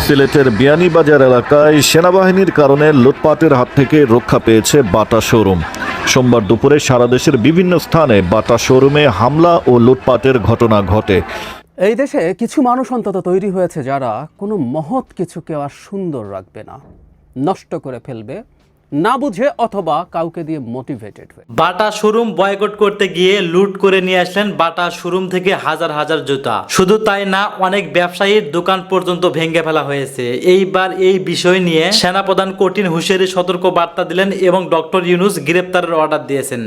সিলেটের বিয়ানীবাজার এলাকায় সেনাবাহিনীর কারণে লুটপাটের হাত থেকে রক্ষা পেয়েছে বাটা শোরুম। সোমবার দুপুরে সারা দেশের বিভিন্ন স্থানে বাটা শোরুমে হামলা ও লুটপাটের ঘটনা ঘটে। এই দেশে কিছু মানুষ অন্তত তৈরি হয়েছে যারা কোনো মহৎ কিছুকে আর সুন্দর রাখবে না, নষ্ট করে ফেলবে, না বুঝে অথবা কাউকে দিয়ে মোটিভেটেড হয়ে। বাটা শোরুম বয়কট করতে গিয়ে লুট করে নিয়ে আসলেন বাটা শোরুম থেকে হাজার হাজার জুতা। শুধু তাই না, অনেক ব্যবসায়ীর দোকান পর্যন্ত ভেঙে ফেলা হয়েছে। এইবার এই বিষয় নিয়ে সেনাপ্রধান কঠিন হুঁশিয়ারি সতর্ক বার্তা দিলেন এবং ডক্টর ইউনূস গ্রেপ্তারের অর্ডার দিয়েছেন।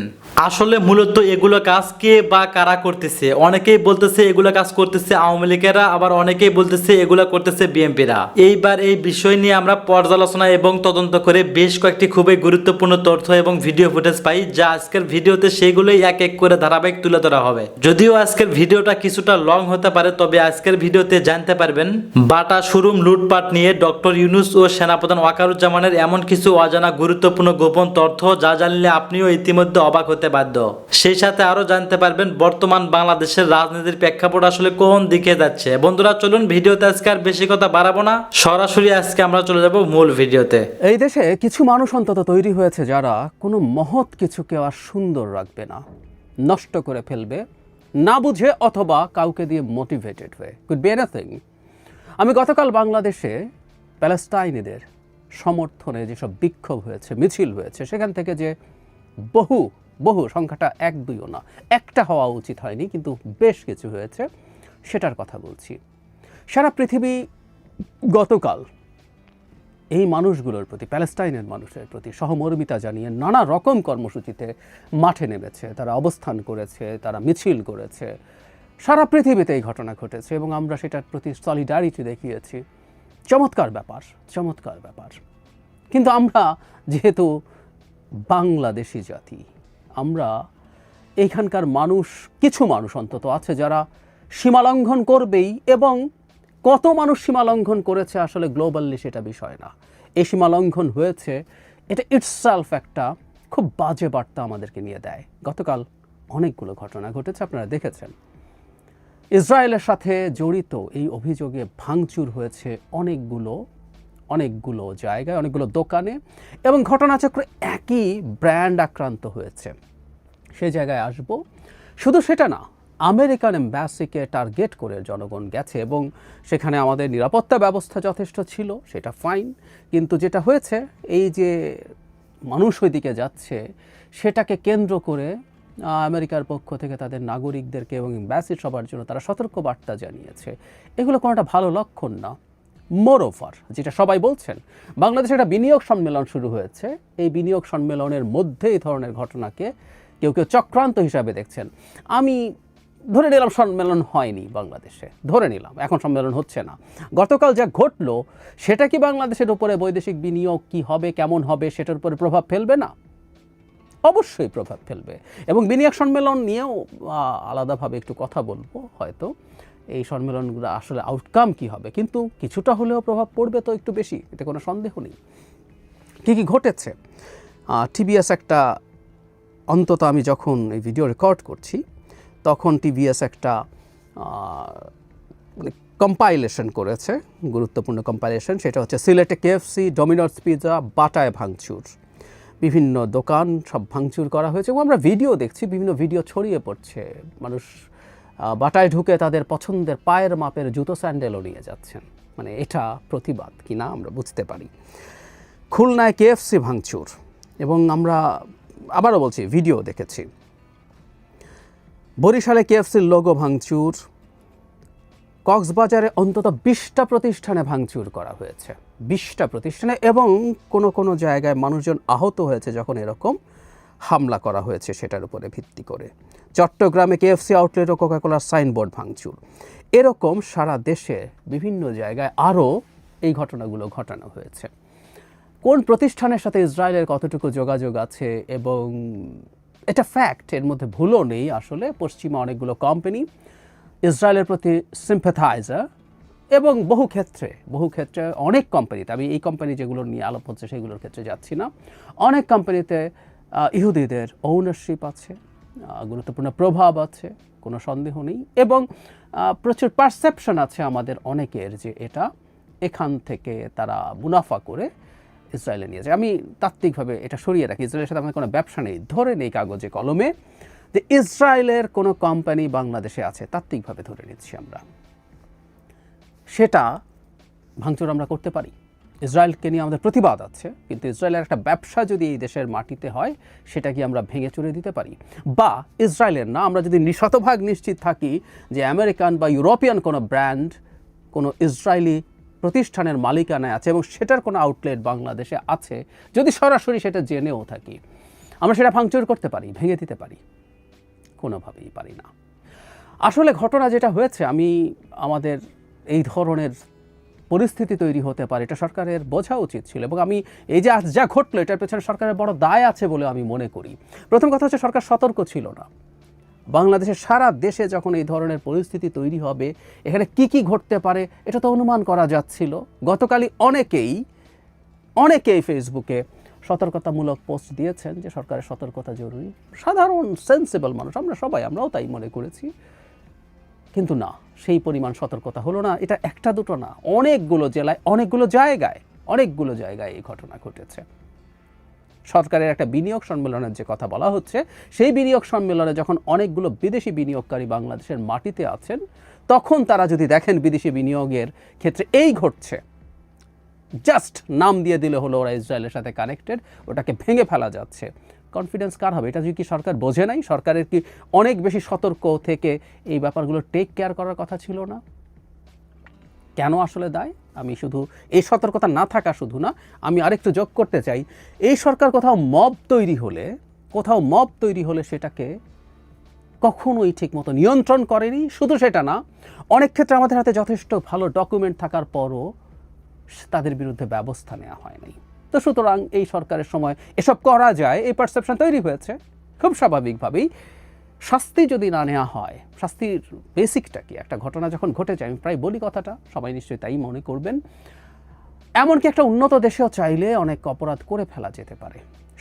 আসলে মূলত এগুলো কাজ কে বা কারা করতেছে? অনেকেই বলতেছে এগুলো কাজ করতেছে আওয়ামী লীগেরা, আবার অনেকেই বলতেছে এগুলো করতেছে বিএনপিরা। এইবার এই বিষয় নিয়ে আমরা পর্যালোচনা এবং তদন্ত করে বেশ কয়েকটি খুবই গুরুত্বপূর্ণ তথ্য এবং ভিডিও ফুটেজ পাই, যা আজকের ভিডিওতে সেগুলোই এক এক করে ধারাবাহিক তুলে ধরা হবে। যদিও আজকের ভিডিওটা কিছুটা লং হতে পারে, তবে আজকের ভিডিওতে জানতে পারবেন বাটা শোরুম লুটপাট নিয়ে ডক্টর ইউনূস ও সেনাপ্রধান ওয়াকারুজ্জামানের এমন কিছু অজানা গুরুত্বপূর্ণ গোপন তথ্য, যা জানলে আপনিও ইতিমধ্যে অবাক হতে বাধ্য। সেই সাথে আরো জানতে পারবেন বর্তমান বাংলাদেশের রাজনীতির প্রেক্ষাপট আসলে কোন দিকে যাচ্ছে। বন্ধুরা চলুন ভিডিওতে আজকে আর বেশি কথা বাড়াবো না, সরাসরি আজকে আমরা চলে যাব মূল ভিডিওতে। এই দেশে কিছু মানুষ অন্তত তৈরি হয়েছে যারা কোনো মহৎ কিছুকে আর সুন্দর রাখবে না, নষ্ট করে ফেলবে, না বুঝে অথবা কাউকে দিয়ে মোটিভেটেড হয়ে। Could be anything. আমি গতকাল বাংলাদেশে প্যালেস্টাইনিদের সমর্থনে যেসব বিক্ষোভ হয়েছে, মিছিল হয়েছে, সেখান থেকে যে বহু সংখ্যাটা এক দুইও না, একটা হওয়া উচিত হয়নি, কিন্তু বেশ কিছু হয়েছে, সেটার কথা বলছি। সারা পৃথিবী গতকাল এই মানুষগুলোর প্রতি, প্যালেস্টাইনের মানুষের প্রতি সহমর্মিতা জানিয়ে নানা রকম কর্মসূচিতে মাঠে নেমেছে, তারা অবস্থান করেছে, তারা মিছিল করেছে। সারা পৃথিবীতে এই ঘটনা ঘটেছে এবং আমরা সেটার প্রতি সলিডারিটি দেখিয়েছি। চমৎকার ব্যাপার। কিন্তু আমরা যেহেতু বাংলাদেশি জাতি, আমরা এইখানকার মানুষ, কিছু মানুষ অন্তত আছে যারা সীমালঙ্ঘন করবেই, এবং কত মানুষ সীমালঙ্ঘন করেছে আসলে গ্লোবালি সেটা বিষয় না। এই সীমালঙ্ঘন হয়েছে, এটা ইটসেলফ একটা খুব বাজে বার্তা আমাদেরকে নিয়ে দেয়। গতকাল অনেকগুলো ঘটনা ঘটেছে, আপনারা দেখেছেন। ইসরায়েলের সাথে জড়িত এই অভিযোগে ভাঙচুর হয়েছে অনেকগুলো জায়গায়, অনেকগুলো দোকানে, এবং ঘটনাচক্রে একই ব্র্যান্ড আক্রান্ত হয়েছে। সেই জায়গায় আসব। শুধু সেটা না, আমেরিকান এম্বাসিকে টার্গেট করে জনগণ গেছে এবং সেখানে আমাদের নিরাপত্তা ব্যবস্থা যথেষ্ট ছিল, সেটা ফাইন। কিন্তু যেটা হয়েছে, এই যে মানুষ ওইদিকে যাচ্ছে, সেটাকে কেন্দ্র করে আমেরিকার পক্ষ থেকে তাদের নাগরিকদেরকে এবং এম্বাসি সবার জন্য তারা সতর্ক বার্তা জানিয়েছে। এগুলো কোনোটা ভালো লক্ষণ না। মোরওভার, যেটা সবাই বলছেন, বাংলাদেশে একটা বিনিয়োগ সম্মেলন শুরু হয়েছে। এই বিনিয়োগ সম্মেলনের মধ্যে এই ধরনের ঘটনাকে কেউ চক্রান্ত হিসাবে দেখছেন। আমি ধরে নিলাম সম্মেলন হয়নি বাংলাদেশে, ধরে নিলাম এখন সম্মেলন হচ্ছে না। গতকাল যা ঘটলো, সেটা কি বাংলাদেশের উপরে বৈদেশিক বিনিয়োগ কি হবে, কেমন হবে, সেটার উপরে প্রভাব ফেলবে না? অবশ্যই প্রভাব ফেলবে। এবং বিনিয়োগ সম্মেলন নিয়েও আলাদাভাবে একটু কথা বলবো হয়তো, এই সম্মেলনগুলো আসলে আউটকাম কি হবে, কিন্তু কিছুটা হলেও প্রভাব পড়বে তো, একটু বেশি, এতে কোনো সন্দেহ নেই। কী ঘটেছে? টিবিএস একটা, অন্তত আমি যখন এই ভিডিও রেকর্ড করছি তখন টিবিএস একটা কম্পাইলেশন করেছে, গুরুত্বপূর্ণ কম্পাইলেশন। সেটা হচ্ছে সিলেটে কেএফসি, ডমিনোস পিৎজা, বাটায় ভাঙচুর, বিভিন্ন দোকান সব ভাঙচুর করা হয়েছে। এবং আমরা ভিডিও দেখছি, বিভিন্ন ভিডিও ছড়িয়ে পড়ছে, মানুষ বাটায় ঢুকে তাদের পছন্দের পায়ের মাপের জুতো স্যান্ডেলও নিয়ে যাচ্ছেন। মানে এটা প্রতিবাদ কিনা আমরা বুঝতে পারি। খুলনায় কেএফসি ভাঙচুর, এবং আমরা আবারও বলছি ভিডিও দেখেছি। বরিশালে কেএফসির লোগো ভাঙচুর। কক্সবাজারে অন্তত 20টা প্রতিষ্ঠানে ভাঙচুর করা হয়েছে, 20টা প্রতিষ্ঠানে, এবং কোনো জায়গায় মানুষজন আহত হয়েছে যখন এরকম হামলা করা হয়েছে সেটার উপরে ভিত্তি করে। চট্টগ্রামে কেএফসি আউটলেট ও কোকাকোলার সাইনবোর্ড ভাঙচুর। এরকম সারা দেশে বিভিন্ন জায়গায় আরও এই ঘটনাগুলো ঘটানো হয়েছে। কোন প্রতিষ্ঠানের সাথে ইসরায়েলের কতটুকু যোগাযোগ আছে, এবং এটা ফ্যাক্ট, এর মধ্যে ভুলও নেই। আসলে পশ্চিমা অনেকগুলো কোম্পানি ইসরায়েলের প্রতি সিম্প্যাথাইজার, এবং বহু ক্ষেত্রে অনেক কোম্পানিতে, আমি এই কোম্পানি যেগুলো নিয়ে আলাপ হচ্ছে সেগুলোর ক্ষেত্রে যাচ্ছি না, অনেক কোম্পানিতে ইহুদিদের ওনারশিপ আছে, গুরুত্বপূর্ণ প্রভাব আছে, কোনো সন্দেহ নেই। এবং প্রচুর পারসেপশন আছে আমাদের অনেকের যে এটা এখান থেকে তারা মুনাফা করে ইসরায়েলে নিয়ে যায়। আমি তাত্ত্বিকভাবে এটা সরিয়ে রাখি, ইসরায়েলের সাথে আমাদের কোনো ব্যবসা নেই, ধরে নেই কাগজে কলমে যে ইসরায়েলের কোনো কোম্পানি বাংলাদেশে আছে, তাত্ত্বিকভাবে ধরে নিচ্ছি আমরা, সেটা ভাঙচুর আমরা করতে পারি। ইসরায়েলকে নিয়ে আমাদের প্রতিবাদ আছে, কিন্তু ইসরায়েলের একটা ব্যবসা যদি এই দেশের মাটিতে হয় সেটা কি আমরা ভেঙে চুরে দিতে পারি? বা ইসরায়েলের না, আমরা যদি শতভাগ নিশ্চিত থাকি যে আমেরিকান বা ইউরোপিয়ান কোনো ব্র্যান্ড কোনো ইসরায়েলি প্রতিষ্ঠানের মালিকানায় আছে এবং সেটার কোনো আউটলেট বাংলাদেশে আছে, যদি সরাসরি সেটা জেনেও থাকি, আমরা সেটা ভাঙচুর করতে পারি, ভেঙে দিতে পারি? কোনোভাবেই পারি না। আসলে ঘটনা যেটা হয়েছে, আমাদের এই ধরনের পরিস্থিতি তৈরি হতে পারে এটা সরকারের বোঝা উচিত ছিল, এবং আমি এই যে আজ যা ঘটলো এটার পেছনে সরকারের বড় দায় আছে বলে আমি মনে করি। প্রথম কথা হচ্ছে সরকার সতর্ক ছিল না। বাংলাদেশের সারা দেশে যখন এই ধরনের পরিস্থিতি তৈরি হবে, এখানে কি কি ঘটতে পারে এটা তো অনুমান করা যাচ্ছিল। গতকালই অনেকেই ফেসবুকে সতর্কতামূলক পোস্ট দিয়েছেন যে সরকারের সতর্কতা জরুরি। সাধারণ সেন্সিবল মানুষ আমরাও তাই মনে করেছি, কিন্তু না, সেই পরিমাণ সতর্কতা হলো না। এটা একটা দুটো না, অনেকগুলো জেলায় অনেকগুলো জায়গায় এই ঘটনা ঘটেছে। সরকারের একটা বিনিয়োগ সম্মেলনের যে কথা বলা হচ্ছে, সেই বিনিয়োগ সম্মেলনে যখন অনেকগুলো বিদেশি বিনিয়োগকারী বাংলাদেশের মাটিতে আছেন, তখন তারা যদি দেখেন বিদেশি বিনিয়োগের ক্ষেত্রে এই ঘটছে, জাস্ট নাম দিয়ে দিলে হলো ওরা ইসরায়েলের সাথে কানেক্টেড, ওটাকে ভেঙে ফেলা যাচ্ছে, কনফিডেন্স কার হবে? এটা যদি কি সরকার বোঝে নাই? সরকারের কি অনেক বেশি সতর্ক থেকে এই ব্যাপারগুলো টেক কেয়ার করার কথা ছিল না? কেন আসলে দায়? আমি শুধু এই সতর্কতা না থাকা শুধু না, আমি আরেকটু যোগ করতে চাই, এই সরকার কোথাও মব তৈরি হলে সেটাকে কখনোই ঠিকমতো নিয়ন্ত্রণ করেনি। শুধু সেটা না, অনেক ক্ষেত্রে আমাদের হাতে যথেষ্ট ভালো ডকুমেন্ট থাকার পরও তাদের বিরুদ্ধে ব্যবস্থা নেওয়া হয় নাই। তো সুতরাং এই সরকারের সময় এসব করা যায়, এই পারসেপশন তৈরি হয়েছে। খুব স্বাভাবিকভাবেই শাস্তি যদি না নেওয়া হয়, শাস্তির বেসিকটা কি? একটা ঘটনা যখন ঘটে যায়, আমি প্রায় বলি কথাটা, সবাই নিশ্চয়ই তাই মনে করবেন, এমনকি একটা উন্নত দেশেও চাইলে অনেক অপরাধ করে ফেলা যেতে পারে,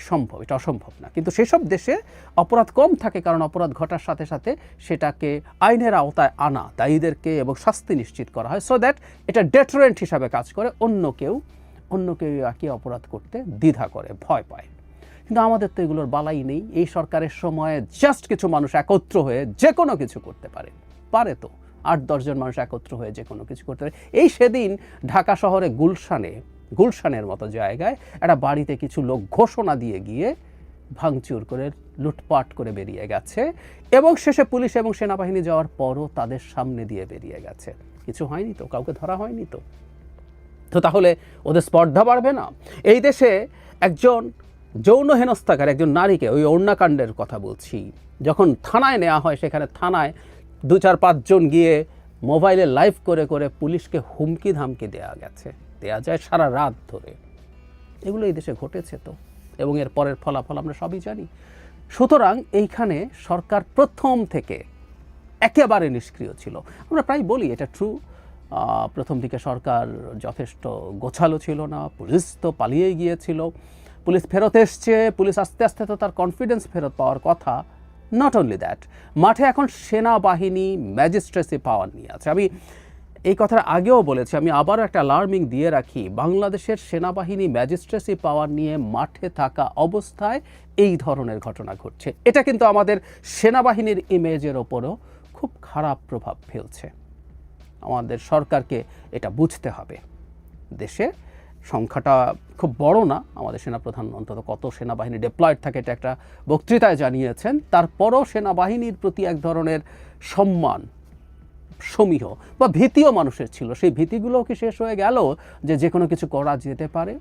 সম্ভব, এটা অসম্ভব না। কিন্তু সেসব দেশে অপরাধ কম থাকে, কারণ অপরাধ ঘটার সাথে সাথে সেটাকে আইনের আওতায় আনা, দায়ীদেরকে এবং শাস্তি নিশ্চিত করা হয়, সো দ্যাট এটা ডেটারেন্ট হিসাবে কাজ করে, অন্য কেউ একই অপরাধ করতে দ্বিধা করে, ভয় পায়। কিন্তু আমাদের তো এগুলোর বালাই নেই। এই সরকারের সময়ে জাস্ট কিছু মানুষ একত্র হয়ে যে কোনো কিছু করতে পারে তো 8-10 জন মানুষ একত্র হয়ে যে কোনো কিছু করতে পারে। এই সেদিন ঢাকা শহরে গুলশানের মতো জায়গায় একটা বাড়িতে কিছু লোক ঘোষণা দিয়ে গিয়ে ভাঙচুর করে লুটপাট করে বেরিয়ে গেছে, এবং শেষে পুলিশ এবং সেনাবাহিনী যাওয়ার পরও তাদের সামনে দিয়ে বেরিয়ে গেছে। কিছু হয়নি তো, কাউকে ধরা হয়নি তো। তাহলে ওদের স্পর্ধা বাড়বে না? এই দেশে একজন যৌন হেনস্থাকার একজন নারীকে, ওই ওড়নাকাণ্ডের কথা বলছি, যখন থানায় নেওয়া হয়, সেখানে থানায় 2-4-5 জন গিয়ে মোবাইলে লাইভ করে করে পুলিশকে হুমকি ধামকি দেয়া যায় সারা রাত ধরে। এগুলো এই দেশে ঘটেছে তো, এবং এর পরের ফলাফল আমরা সবই জানি। সুতরাং এইখানে সরকার প্রথম থেকে একেবারে নিষ্ক্রিয় ছিল। আমরা প্রায় বলি এটা ট্রু, প্রথম দিকে সরকার যথেষ্ট গোছালো ছিল না, পুলিশ তো পালিয়ে গিয়েছিল, পুলিশ ফেরত এসছে, পুলিশ আস্তে আস্তে তো তার কনফিডেন্স ফেরত পাওয়ার কথা। নট অনলি দ্যাট, মাঠে এখন সেনাবাহিনী ম্যাজিস্ট্রেসি পাওয়ার নিয়ে আছে। আমি এই কথার আগেও বলেছি, আমি আবারও একটা অ্যালার্মিং দিয়ে রাখি, বাংলাদেশের সেনাবাহিনী ম্যাজিস্ট্রেসি পাওয়ার নিয়ে মাঠে থাকা অবস্থায় এই ধরনের ঘটনা ঘটছে। এটা কিন্তু আমাদের সেনাবাহিনীর ইমেজের ওপরও খুব খারাপ প্রভাব ফেলছে। আমাদের সরকারকে এটা বুঝতে হবে। দেশে সংখ্যাটা খুব বড় না, আমাদের সেনাপ্রধান অন্তত কত সেনাবাহিনী ডিপ্লয়েড থাকে এটা একটা বক্তৃতায় জানিয়েছেন, তারপরও সেনাবাহিনীর প্রতি এক ধরনের সম্মান, সমীহ বা ভীতিও মানুষের ছিল। সেই ভীতিগুলোও কি শেষ হয়ে গেল যে কোনো কিছু করা যেতে পারে?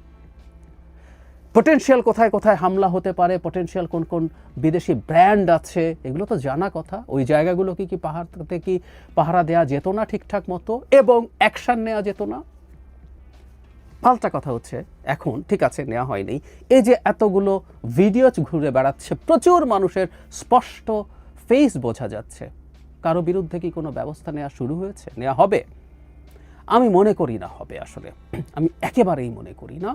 পটেনশিয়াল কোথায় কোথায় হামলা হতে পারে, পটেনশিয়াল কোন কোন বিদেশি ব্র্যান্ড আছে, এগুলো তো জানা কথা। ওই জায়গাগুলোকে কি পাহারা দেওয়া যেত না ঠিকঠাক মতো, এবং অ্যাকশন নেওয়া যেত না? পাল্টা কথা হচ্ছে, এখন ঠিক আছে নেওয়া হয়নি, এই যে এতগুলো ভিডিও ঘুরে বেড়াচ্ছে, প্রচুর মানুষের স্পষ্ট ফেস বোঝা যাচ্ছে, কারো বিরুদ্ধে কি কোনো ব্যবস্থা নেওয়া শুরু হয়েছে, নেওয়া হবে? আমি মনে করি না হবে। আসলে আমি একেবারেই মনে করি না,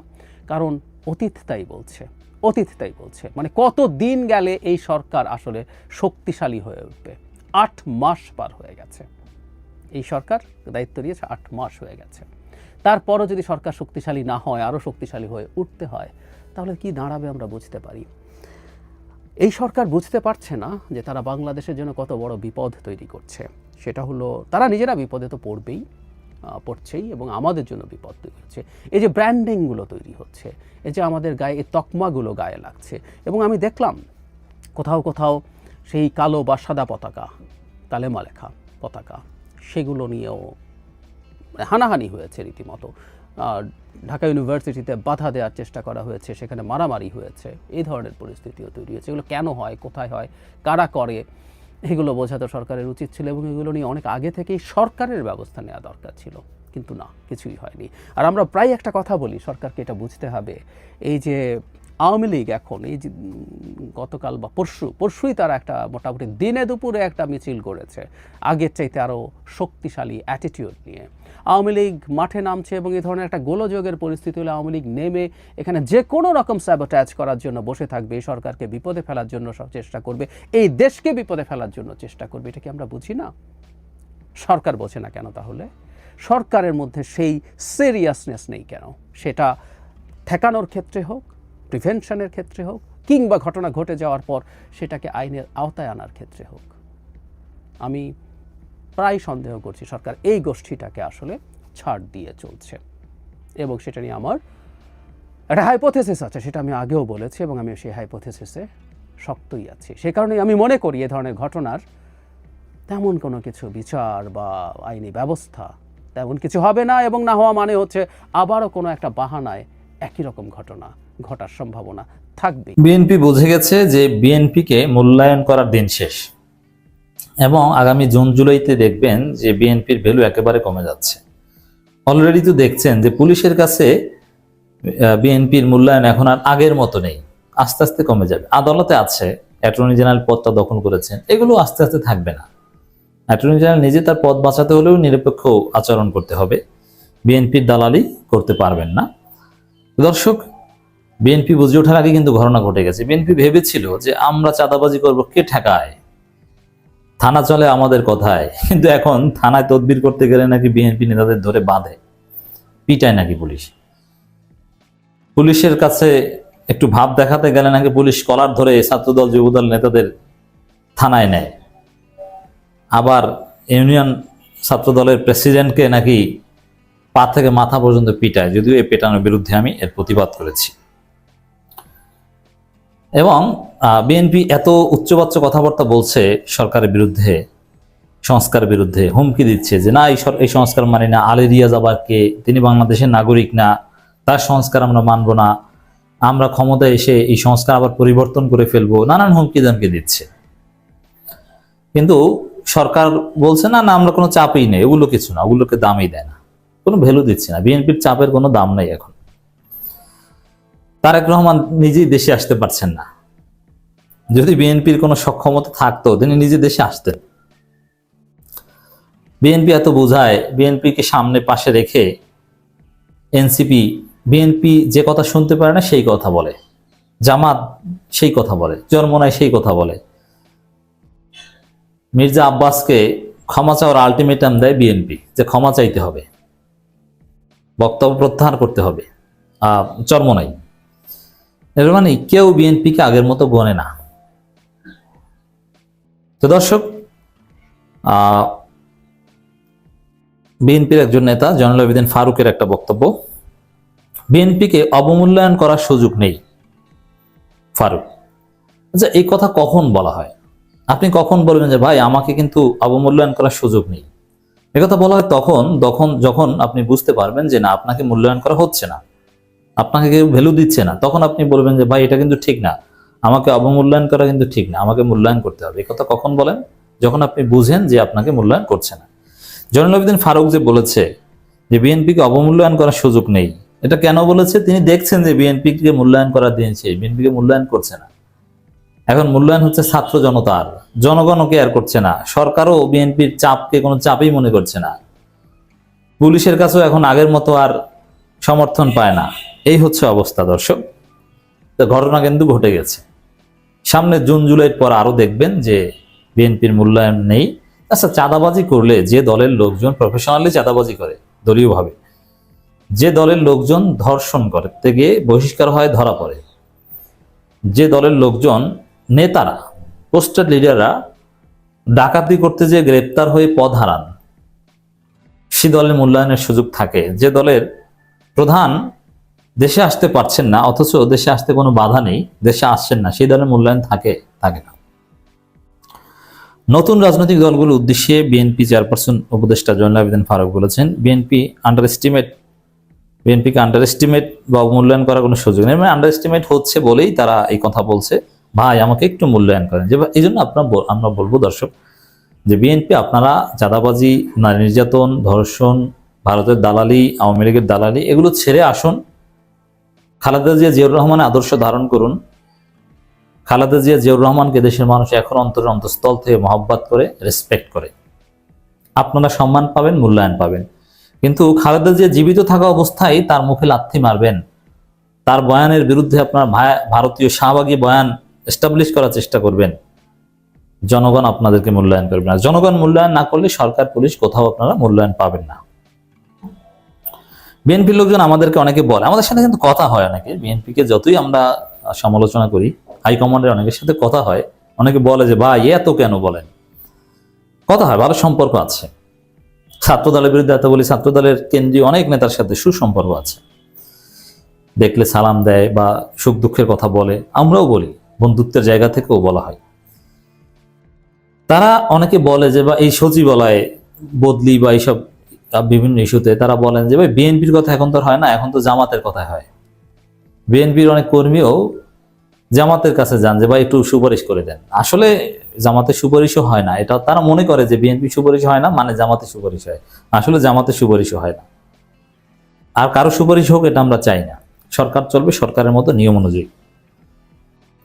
কারণ অতীত তাই বলছে। মানে কত দিন গেলে এই সরকার আসলে শক্তিশালী হয়ে উঠবে? 8 মাস পার হয়ে গেছে, এই সরকার দায়িত্ব নিয়েছে 8 মাস হয়ে গেছে। তারপরও যদি সরকার শক্তিশালী না হয়, আরও শক্তিশালী হয়ে উঠতে হয়, তাহলে কি দাঁড়াবে আমরা বুঝতে পারি। এই সরকার বুঝতে পারছে না যে তারা বাংলাদেশের জন্য কত বড় বিপদ তৈরি করছে। সেটা হলো তারা নিজেরা বিপদে তো পড়ছেই এবং আমাদের জন্য বিপদ তৈরি হচ্ছে। এই যে ব্র্যান্ডিংগুলো তৈরি হচ্ছে, এই যে আমাদের গায়ে এই তকমাগুলো গায়ে লাগছে, এবং আমি দেখলাম কোথাও কোথাও সেই কালো বা সাদা পতাকা, কালেমা লেখা পতাকা, সেগুলো নিয়েও হানাহানি হয়েছে রীতিমতো। ঢাকা ইউনিভার্সিটিতে বাধা দেওয়ার চেষ্টা করা হয়েছে, সেখানে মারামারি হয়েছে, এই ধরনের পরিস্থিতিও তৈরি হয়েছে। এগুলো কেন হয়, কোথায় হয়, কারা করে, এগুলো বোঝা তো সরকারের উচিত ছিল, এবং এগুলো নিয়ে অনেক আগে থেকেই সরকারের ব্যবস্থা নেওয়া দরকার ছিল, কিন্তু না, কিছুই হয়নি। আর আমরা প্রায় একটা কথা বলি, সরকারকে এটা বুঝতে হবে, এই যে আওয়ামী লীগ এখন এই যে গতকাল বা পরশুই তারা একটা মোটামুটি দিনে দুপুরে একটা মিছিল করেছে আগের চাইতে আরও শক্তিশালী অ্যাটিটিউড নিয়ে। আওয়ামী লীগ মাঠে নামছে এবং এই ধরনের একটা গোলযোগের পরিস্থিতি হলে আওয়ামী লীগ নেমে এখানে যে কোনো রকম স্যাবোটাজ করার জন্য বসে থাকবে, এই সরকারকে বিপদে ফেলার জন্য চেষ্টা করবে, এই দেশকে বিপদে ফেলার জন্য চেষ্টা করবে। এটা কি আমরা বুঝি না? সরকার বোঝে না কেন তাহলে? সরকারের মধ্যে সেই সিরিয়াসনেস নেই কেন? সেটা ঠেকানোর ক্ষেত্রে হোক, প্রিভেনশনের ক্ষেত্রে হোক, কিংবা ঘটনা ঘটে যাওয়ার পর সেটাকে আইনের আওতায় আনার ক্ষেত্রে হোক। আমি প্রায় সন্দেহ করছি সরকার এই গোষ্ঠীটাকে আসলে ছাড় দিয়ে চলছে, এবং সেটা নিয়ে আমার একটা হাইপোথেসিস আছে, সেটা আমি আগেও বলেছি, এবং আমি সেই হাইপোথেসিসে শক্তই আছি। সে কারণেই আমি মনে করি এ ধরনের ঘটনার তেমন কোনো কিছু বিচার বা আইনি ব্যবস্থা তেমন কিছু হবে না, এবং না হওয়া মানে হচ্ছে আবারও কোনো একটা বাহানায় একই রকম ঘটনা ঘটার সম্ভাবনা থাকবে। বিএনপি বুঝে গেছে যে বিএনপিকে মূল্যায়ন করার দিন শেষ, এবং আগামী জুন জুলাইতে দেখবেন যে বিএনপির ভ্যালু একেবারে কমে যাচ্ছে। অলরেডি তো দেখছেন যে পুলিশের কাছে বিএনপির মূল্যায়ন এখন আর আগের মতো নেই, আস্তে আস্তে কমে যাবে। আদালতে আছে, অ্যাটর্নি জেনারেল পদটা দখল করেছেন, এগুলো আস্তে আস্তে থাকবে না। অ্যাটর্নি জেনারেল নিজে তার পদ বাঁচাতে হলেও নিরপেক্ষ আচরণ করতে হবে, বিএনপির দালালি করতে পারবেন না। দর্শক, বিএনপি বুঝে ওঠার আগে কিন্তু ঘটনা ঘটে গেছে। বিএনপি ভেবেছিল যে আমরা চাঁদাবাজি করব, কে ঠেকায়, থানা চলে আমাদের কথায়, কিন্তু এখন থানায় তদবির করতে গেলে নাকি বিএনপি নেতাদের ধরে বাঁধে, পিটায় নাকি পুলিশ। পুলিশের কাছে একটু ভাব দেখাতে গেলে নাকি পুলিশ কলার ধরে ছাত্রদল যুবদল নেতাদের থানায় নেয়। আবার ইউনিয়ন ছাত্রদলের প্রেসিডেন্টকে নাকি পা থেকে মাথা পর্যন্ত পিটায়, যদিও এই পেটানোর বিরুদ্ধে আমি এর প্রতিবাদ করেছি। এবং বিএনপি এত উচ্চবাচ্য কথাবার্তা বলছে সরকারের বিরুদ্ধে, সংস্কার বিরুদ্ধে, হুমকি দিচ্ছে যে না এই সংস্কার মানি না, আলী রিয়াজ আবার কে, তিনি বাংলাদেশের নাগরিক না, তার সংস্কার আমরা মানব না, আমরা ক্ষমতায় এসে এই সংস্কার আবার পরিবর্তন করে ফেলবো, নানান হুমকি দামকি দিচ্ছে। কিন্তু সরকার বলছে না না আমরা কোনো চাপই নেই, ওগুলো কিছু না, ওগুলোকে দামই দেয় না, কোনো ভ্যালু দিচ্ছে না। বিএনপির চাপের কোনো দাম নাই এখন। তারেক রহমান নিজেই দেশে আসতে পারছেন না। যদি বিএনপির কোনো সক্ষমতা থাকতো তিনি নিজে দেশে আসতেন। বিএনপি এত বোঝায়, বিএনপিকে সামনে পাশে রেখে এনসিপি, বিএনপি যে কথা শুনতে পারে না সেই কথা বলে, জামাত সেই কথা বলে, চরমোনাই সেই কথা বলে। মির্জা আব্বাসকে ক্ষমা চাওয়ার আলটিমেটাম দেয় বিএনপি, যে ক্ষমা চাইতে হবে, বক্তব্য প্রত্যাহার করতে হবে। চরমোনাই, এর মানে কেউ বিএনপিকে আগের মতো গণে না। তো দর্শক, বিএনপির একজন নেতা জয়নুল আবেদিন ফারুকের একটা বক্তব্য, বিএনপিকে অবমূল্যায়ন করার সুযোগ নেই। ফারুক, আচ্ছা এই কথা কখন বলা হয়? আপনি কখন বলবেন যে ভাই আমাকে কিন্তু অবমূল্যায়ন করার সুযোগ নেই? একথা বলা হয় যখন আপনি বুঝতে পারবেন যে না আপনাকে মূল্যায়ন করা হচ্ছে না, আপনাকে কেউ ভ্যালু দিচ্ছে না, তখন আপনি বলবেন যে ভাই এটা কিন্তু ঠিক না, আমাকে অবমূল্যায়ন করা কিন্তু ঠিক না, আমাকে মূল্যায়ন করতে হবে। এই কথা কখন বলেন? যখন আপনি বুঝেন যে আপনাকে মূল্যায়ন করছে না। জয়নুল আবেদিন ফারুক যে বলেছে যে বিএনপিকে অবমূল্যায়ন করার সুযোগ নেই, এটা কেন বলেছে? তিনি দেখছেন যে বিএনপিকে মূল্যায়ন করা দিয়েছে, বিএনপিকে মূল্যায়ন করছে না। এখন মূল্যায়ন হচ্ছে ছাত্র জনতার, জনগণও কেয়ার করছে না, সরকারও বিএনপির চাপকে কোনো চাপই মনে করছে না, পুলিশের কাছেও এখন আগের মতো আর সমর্থন পায় না। এই হচ্ছে অবস্থা দর্শক। তো ঘটনা কিন্তু ঘটে গেছে। সামনে জুন জুলাইয়ের পর আরো দেখবেন যে বিএনপির মূল্যায়ন নেই। আচ্ছা, চাঁদাবাজি করলে যে দলের লোকজন প্রফেশনালি চাঁদাবাজি করে দলীয়ভাবে, যে দলের লোকজন ধর্ষণ করতে গিয়ে বহিষ্কার হয়, ধরা পড়ে, যে দলের লোকজন, নেতারা, পোস্টার লিডাররা ডাকাতি করতে যেয়ে গ্রেপ্তার হয়ে পদ হারান, সে দলের মূল্যায়নের সুযোগ থাকে। যে দলের প্রধান দেশে আসতে পারছেন না, অথচ দেশে আসতে কোনো বাধা নেই, দেশে আসছেন না, সেই দলের মূল্যায়ন থাকে না। নতুন রাজনৈতিক দলগুলোর উদ্দেশ্যে বিএনপি চেয়ারপারসন উপদেষ্টা জয়নুল আবেদিন ফারুক বলেছেন, বিএনপিকে আন্ডার এস্টিমেট বা মূল্যায়ন করার কোনো সুযোগ নেই। মানে আন্ডার এস্টিমেট হচ্ছে বলেই তারা এই কথা বলছে, ভাই আমাকে একটু মূল্যায়ন করেন। যে এই জন্য আমরা বলবো দর্শক, যে বিএনপি আপনারা চাঁদাবাজি, নারী নির্যাতন, ধর্ষণ, ভারতের দালালি, আওয়ামী লীগের দালালি, এগুলো ছেড়ে আসুন, খালেদা জিয়া জিয়াউর রহমানের আদর্শ ধারণ করুন। খালেদা জিয়া জিয়াউর রহমানকে দেশের মানুষ এখন অন্তঃস্থল থেকে মহব্বত করে, রেসপেক্ট করে। আপনারা সম্মান পাবেন, মূল্যায়ন পাবেন। কিন্তু খালেদা জিয়া জীবিত থাকা অবস্থায় তার মুখে লাথি মারবেন, তার বয়ানের বিরুদ্ধে আপনার ভারতীয় শাহবাগী বয়ান এস্টাবলিশ করার চেষ্টা করবেন, জনগণ আপনাদেরকে মূল্যায়ন করবে না। জনগণ মূল্যায়ন না করলে সরকার, পুলিশ, কোথাও আপনারা মূল্যায়ন পাবেন না। বিএনপির লোকজন আমাদেরকে অনেকে বলে, আমাদের সাথে কিন্তু কথা হয় অনেকে, বিএনপিকে যতই আমরা সমালোচনা করি, হাইকমান্ডের অনেকের সাথে কথা হয়, অনেকে বলে যে ভাই এত কেন বলেন, কথা হয়, ভালো সম্পর্ক আছে। ছাত্র দলের বিরুদ্ধে এত বলি, ছাত্র দলের কেন্দ্রীয় অনেক নেতার সাথে সুসম্পর্ক আছে, দেখলে সালাম দেয় বা সুখ দুঃখের কথা বলে, আমরাও বলি, বন্ধুত্বের জায়গা থেকেও বলা হয়। তারা অনেকে বলে যে বা এই সচিবালয়ে বদলি বা এইসব বিভিন্ন ইস্যুতে তারা বলেন যে ভাই বিএনপির কথা এখন তো হয় না, এখন তো জামাতের কথা হয়। বিএনপির অনেক কর্মীও জামাতের কাছে যান যে ভাই একটু সুপারিশ করে দেন। আসলে জামাতের সুপারিশও হয় না, এটা তারা মনে করে যে বিএনপি সুপারিশ হয় না মানে জামাতের সুপারিশ হয়। আসলে জামাতের সুপারিশও হয় না, আর কারো সুপারিশ হোক এটা আমরা চাই না। সরকার চলবে সরকারের মতো, নিয়ম অনুযায়ী।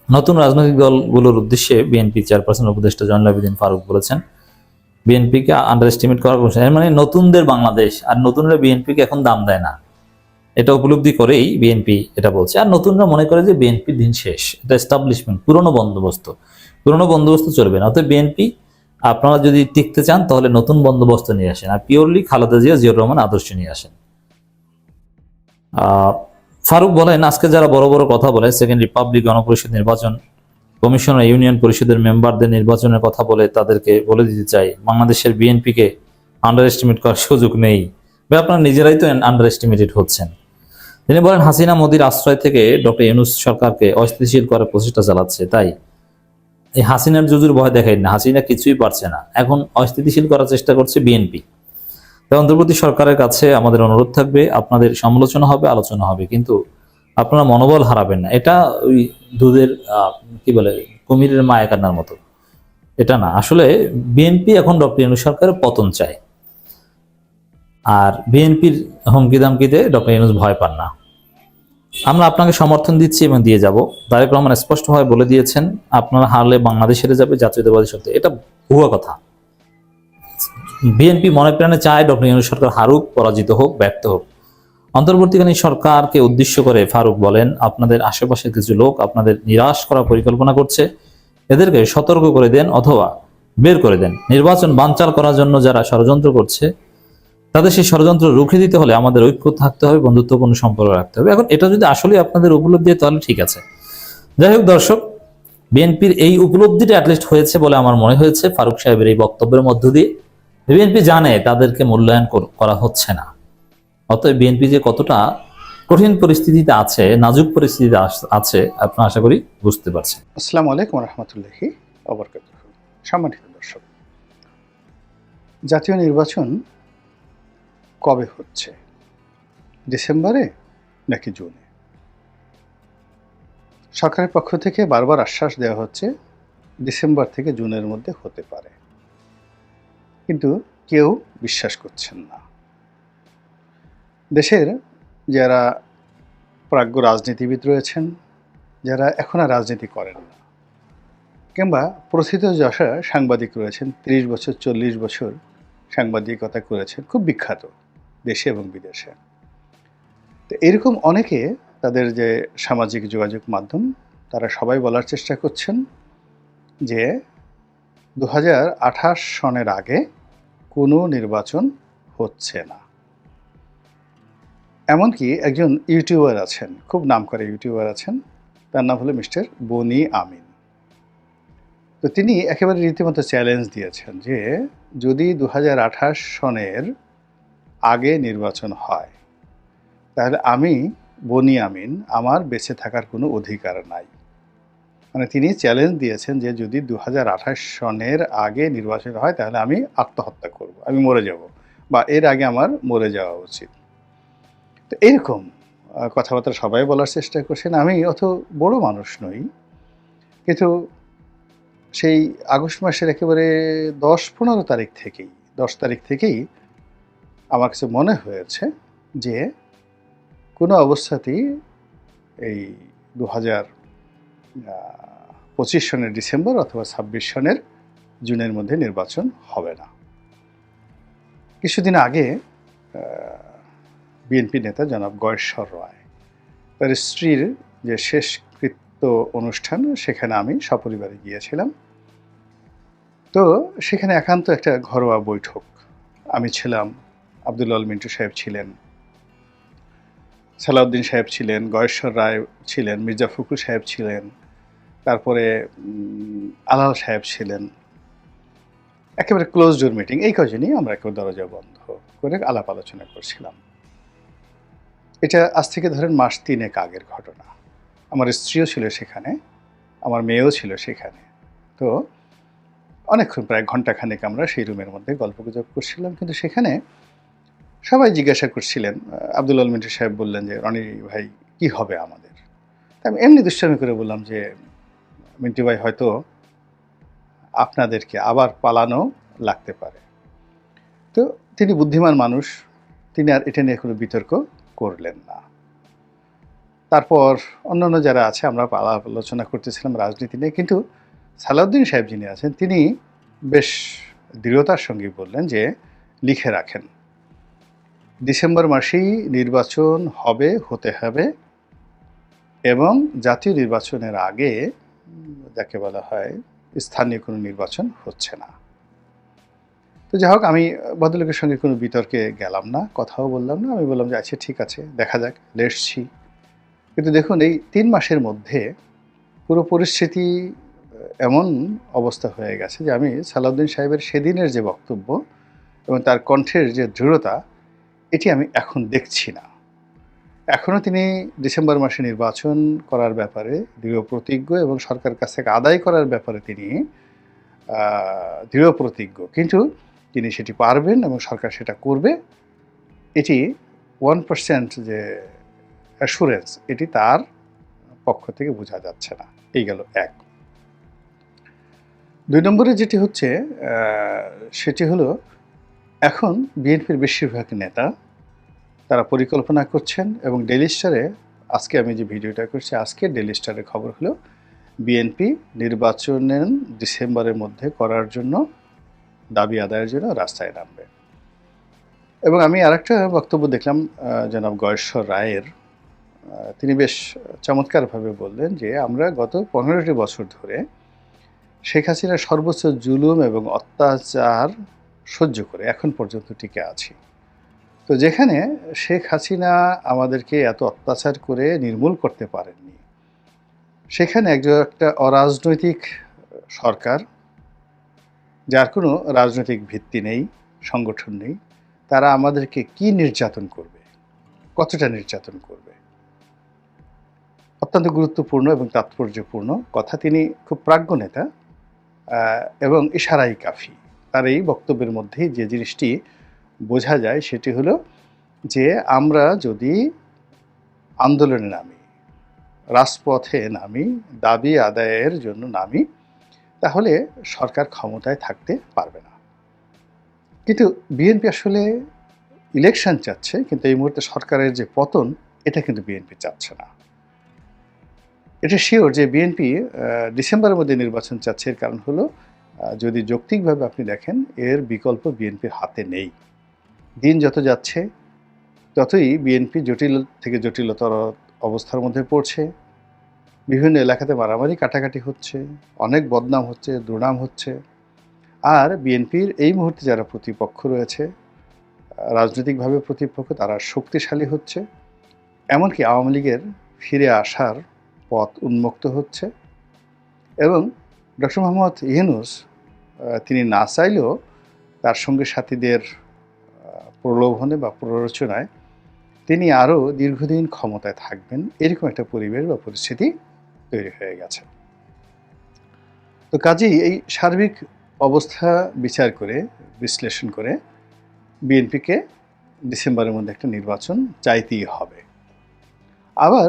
নতুন রাজনৈতিক দলগুলোর উদ্দেশ্যে বিএনপি চেয়ারপারসন উপদেষ্টা জয়নুল আবেদিন ফারুক বলেছেন, বিএনপিকে আন্ডার এস্টিমেট করার কোনো, মানে নতুনদের বাংলাদেশ, আর নতুনরা বিএনপিকে এখন দাম দেয় না, এটা উপলব্ধি করেই বিএনপি এটা বলছে। আর নতুনরা মনে করে যে বিএনপির দিন শেষ, এটা এস্টাবলিশমেন্ট, পুরনো বন্দোবস্ত চলবে না। অর্থাৎ বিএনপি, আপনারা যদি টিকতে চান তাহলে নতুন বন্দোবস্ত নিয়ে আসেন, আর পিওরলি খালেদা জিয়া জিয়াউর রহমান আদর্শ নিয়ে আসেন। ফারুক বলেন, আজকে যারা বড় বড় কথা বলে, সেকেন্ড রিপাবলিক, গণপরিষদ নির্বাচন, কমিশনার, ইউনিয়ন পরিষদের মেম্বারদের নির্বাচনের কথা বলে, তাদেরকে বলে দিতে চাই বাংলাদেশের বিএনপিকে আন্ডার এস্টিমেট করার সুযোগ নেই। আপনারা নিজেরাই তো আন্ডার এস্টিমেটেড হচ্ছেন। তিনি বলেন, হাসিনা মোদির আশ্রয় থেকে ডক্টর ইউনূস সরকারকে অস্থিতিশীল করার প্রচেষ্টা চালাচ্ছে, তাই এই হাসিনার জুজুর ভয় দেখাই না, হাসিনা কিছুই পারছে না, এখন অস্থিতিশীল করার চেষ্টা করছে বিএনপি। অন্তর্বর্তী সরকারের কাছে আমাদের অনুরোধ থাকবে, আপনাদের সমালোচনা হবে, আলোচনা হবে, কিন্তু আপনারা মনোবল হারাবেন না। এটা ওই দুধের কি বলে, কুমিরের মায়া কান্নার মতো, এটা না। আসলে বিএনপি এখন ডক্টর ইউনূস সরকারের পতন চায়, আর বিএনপির হুমকি দামকিতে ডক্টর ইউনূস ভয় পান না। আমরা আপনাকে সমর্থন দিচ্ছি এবং দিয়ে যাব। তারেক রহমান স্পষ্টভাবে বলে দিয়েছেন, আপনারা হারলে বাংলাদেশ হেরে যাবে, জাতীয়তাবাদী শক্তি। এটা ভুয়া কথা। বিএনপি মনে প্রাণে চায় ডক্টর ইউনূস সরকার হারুক, পরাজিত হোক, ব্যর্থ হোক। অন্তর্বর্তীকালীন সরকারকে উদ্দেশ্য করে ফারুক বলেন, আপনাদের আশেপাশের কিছু লোক আপনাদের নিরাশ করার পরিকল্পনা করছে, এদেরকে সতর্ক করে দেন অথবা বের করে দেন। নির্বাচন বানচাল করার জন্য যারা ষড়যন্ত্র করছে, তাদের সেই ষড়যন্ত্র রুখে দিতে হলে আমাদের ঐক্য থাকতে হবে, বন্ধুত্বপূর্ণ সম্পর্ক রাখতে হবে। এখন এটা যদি আসলে আপনাদের উপলব্ধি হয় তাহলে ঠিক আছে। যাই হোক দর্শক, বিএনপির এই উপলব্ধিটা অ্যাটলিস্ট হয়েছে বলে আমার মনে হয়েছে ফারুক সাহেবের এই বক্তব্যের মধ্য দিয়ে। বিএনপি জানে তাদেরকে মূল্যায়ন করা হচ্ছে না, অতএব বিএনপি যে কতটা কঠিন পরিস্থিতিতে আছে, নাজুক পরিস্থিতিতে আছে, আপনারা আশা করি বুঝতে পারছেন। আসসালামু আলাইকুম রহমতুল্লাহি ওয়া বারাকাতুহু। সম্মানিত দর্শক, জাতীয় নির্বাচন কবে হচ্ছে? ডিসেম্বরে নাকি জুনে? সরকারের পক্ষ থেকে বারবার আশ্বাস দেওয়া হচ্ছে ডিসেম্বর থেকে জুনের মধ্যে হতে পারে, কিন্তু কেউ বিশ্বাস করছেন না। দেশের যারা প্রাজ্ঞ রাজনীতিবিদ রয়েছেন, যারা এখন আর রাজনীতি করেন না, কিংবা প্রথিতযশা সাংবাদিক রয়েছেন, 30 বছর 40 বছর সাংবাদিকতা করেছেন, খুব বিখ্যাত দেশে এবং বিদেশে। তো এরকম অনেকে তাদের যে সামাজিক যোগাযোগ মাধ্যম, তারা সবাই বলার চেষ্টা করছেন যে 2028 সনের আগে কোনো নির্বাচন হচ্ছে না। এমনকি একজন ইউটিউবার আছেন, খুব নামকরা ইউটিউবার আছেন, তার নাম হলো মিস্টার বনি আমিন। তো তিনি একেবারে রীতিমতো চ্যালেঞ্জ দিয়েছেন যে যদি 2028 সনের আগে নির্বাচন হয় তাহলে আমি বনি আমিন আমার বেঁচে থাকার কোনো অধিকার নাই। মানে তিনি চ্যালেঞ্জ দিয়েছেন যে যদি 2028 সনের আগে নির্বাচন হয় তাহলে আমি আত্মহত্যা করব, আমি মরে যাব, বা এর আগে আমার মরে যাওয়া উচিত। তো এরকম কথাবার্তা সবাই বলার চেষ্টা করছেন। আমি অত বড় মানুষ নই, কিন্তু সেই আগস্ট মাসের একেবারে 10-15 তারিখ থেকেই 10 তারিখ থেকেই আমার কাছে মনে হয়েছে যে কোনো অবস্থাতেই এই 2025 সনের ডিসেম্বর অথবা 26 সনের জুনের মধ্যে নির্বাচন হবে না। কিছুদিন আগে বিএনপি নেতা জনাব গয়েশ্বর রায়, তার স্ত্রীর যে শেষকৃত্য অনুষ্ঠান, সেখানে আমি সপরিবারে গিয়েছিলাম। তো সেখানে একান্ত একটা ঘরোয়া বৈঠক, আমি ছিলাম, আব্দুল আল মিন্টু সাহেব ছিলেন, সালাউদ্দিন সাহেব ছিলেন, গয়েশ্বর রায় ছিলেন, মির্জা ফখরুল সাহেব ছিলেন, তারপরে আলাল সাহেব ছিলেন। একেবারে ক্লোজ ডোর মিটিং, এই কজনই আমরা একেবারে দরজা বন্ধ করে আলাপ আলোচনা করছিলাম। এটা আজ থেকে ধরেন মাস 3 আগের ঘটনা। আমার স্ত্রীও ছিল সেখানে, আমার মেয়েও ছিল সেখানে। তো অনেকক্ষণ, প্রায় ঘণ্টাখানেক আমরা সেই রুমের মধ্যে গল্পগুজব করছিলাম। কিন্তু সেখানে সবাই জিজ্ঞাসা করছিলেন, আব্দুল আল মিন্টু সাহেব বললেন যে রনি ভাই কি হবে আমাদের। আমি এমনি দুষ্টামি করে বললাম যে মিন্টু ভাই হয়তো আপনাদেরকে আবার পালানো লাগতে পারে। তো তিনি বুদ্ধিমান মানুষ, তিনি আর এটা নিয়ে কোনো বিতর্ক করলেন না। তারপর অন্যান্য যারা আছে আমরা আলাপ আলোচনা করতেছিলাম রাজনীতি নিয়ে, কিন্তু সালাউদ্দিন সাহেব যিনি আছেন তিনি বেশ দৃঢ়তার সঙ্গে বললেন যে লিখে রাখেন, ডিসেম্বর মাসেই নির্বাচন হতে হবে, এবং জাতীয় নির্বাচনের আগে যাকে বলা হয় স্থানীয় কোনো নির্বাচন হচ্ছে না। তো যাই হোক, আমি ভদ্রলোকের সঙ্গে কোনো বিতর্কে গেলাম না, কথাও বললাম না। আমি বললাম যে আচ্ছা ঠিক আছে, দেখা যাক, লেটস সি। কিন্তু দেখুন এই 3 মাসের মধ্যে পুরো পরিস্থিতি এমন অবস্থা হয়ে গেছে যে আমি সালাউদ্দিন সাহেবের সেদিনের যে বক্তব্য এবং তার কণ্ঠের যে দৃঢ়তা, এটি আমি এখন দেখছি না। এখনও তিনি ডিসেম্বর মাসে নির্বাচন করার ব্যাপারে দৃঢ় প্রতিজ্ঞ এবং সরকার কাছ থেকে আদায় করার ব্যাপারে তিনি দৃঢ় প্রতিজ্ঞ, কিন্তু তিনি সেটি পারবেন এবং সরকার সেটা করবে, এটি 1% যে অ্যাসুরেন্স, এটি তার পক্ষ থেকে বোঝা যাচ্ছে না। এই গেল এক। 2 নম্বরে যেটি হচ্ছে সেটি হলো এখন বিএনপির বেশিরভাগ নেতা তারা পরিকল্পনা করছেন, এবং ডেইলি স্টারে আজকে আমি যে ভিডিওটা করছি, আজকে ডেইলি স্টারের খবর হলো বিএনপি নির্বাচনের ডিসেম্বরের মধ্যে করার জন্য, দাবি আদায়ের জন্য রাস্তায় নামবে। এবং আমি আরেকটা বক্তব্য দেখলাম জনাব গয়েশ্বর রায়ের, তিনি বেশ চমৎকারভাবে বললেন যে আমরা গত 15টি বছর ধরে শেখ হাসিনার সর্বোচ্চ জুলুম এবং অত্যাচার সহ্য করে এখন পর্যন্ত টিকে আছি। তো যেখানে শেখ হাসিনা আমাদেরকে এত অত্যাচার করে নির্মূল করতে পারেননি, সেখানে একটা অরাজনৈতিক সরকার, যার কোনো রাজনৈতিক ভিত্তি নেই, সংগঠন নেই, তারা আমাদেরকে কি নির্যাতন করবে, কতটা নির্যাতন করবে। অত্যন্ত গুরুত্বপূর্ণ এবং তাৎপর্যপূর্ণ কথা। তিনি খুব প্রাজ্ঞ নেতা এবং ইশারাই কাফি। তার এই বক্তব্যের মধ্যেই যে জিনিসটি বোঝা যায় সেটি হলো যে আমরা যদি আন্দোলনে নামি, রাজপথে নামি, দাবি আদায়ের জন্য নামি, তাহলে সরকার ক্ষমতায় থাকতে পারবে না। কিন্তু বিএনপি আসলে ইলেকশন চাচ্ছে, কিন্তু এই মুহূর্তে সরকারের যে পতন, এটা কিন্তু বিএনপি চাচ্ছে না। এটা শিওর যে বিএনপি ডিসেম্বরের মধ্যে নির্বাচন চাচ্ছে। এর কারণ হলো যদি যৌক্তিকভাবে আপনি দেখেন, এর বিকল্প বিএনপির হাতে নেই। দিন যত যাচ্ছে ততই বিএনপি জটিল থেকে জটিলতর অবস্থার মধ্যে পড়ছে। বিভিন্ন এলাকাতে মারামারি কাটাকাটি হচ্ছে, অনেক বদনাম হচ্ছে, দুর্নাম হচ্ছে। আর বিএনপির এই মুহূর্তে যারা প্রতিপক্ষ রয়েছে, রাজনৈতিকভাবে প্রতিপক্ষ তারা শক্তিশালী হচ্ছে, এমনকি আওয়ামী লীগের ফিরে আসার পথ উন্মুক্ত হচ্ছে। এবং ডক্টর মোহাম্মদ ইউনূস তিনি না চাইলেও তার সঙ্গে সাথীদের প্রলোভনে বা প্ররোচনায় তিনি আরও দীর্ঘদিন ক্ষমতায় থাকবেন, এরকম একটা পরিবেশ বা পরিস্থিতি তৈরি হয়ে গেছে। তো কাজেই এই সার্বিক অবস্থা বিচার করে, বিশ্লেষণ করে বিএনপিকে ডিসেম্বরের মধ্যে একটা নির্বাচন চাইতেই হবে। আবার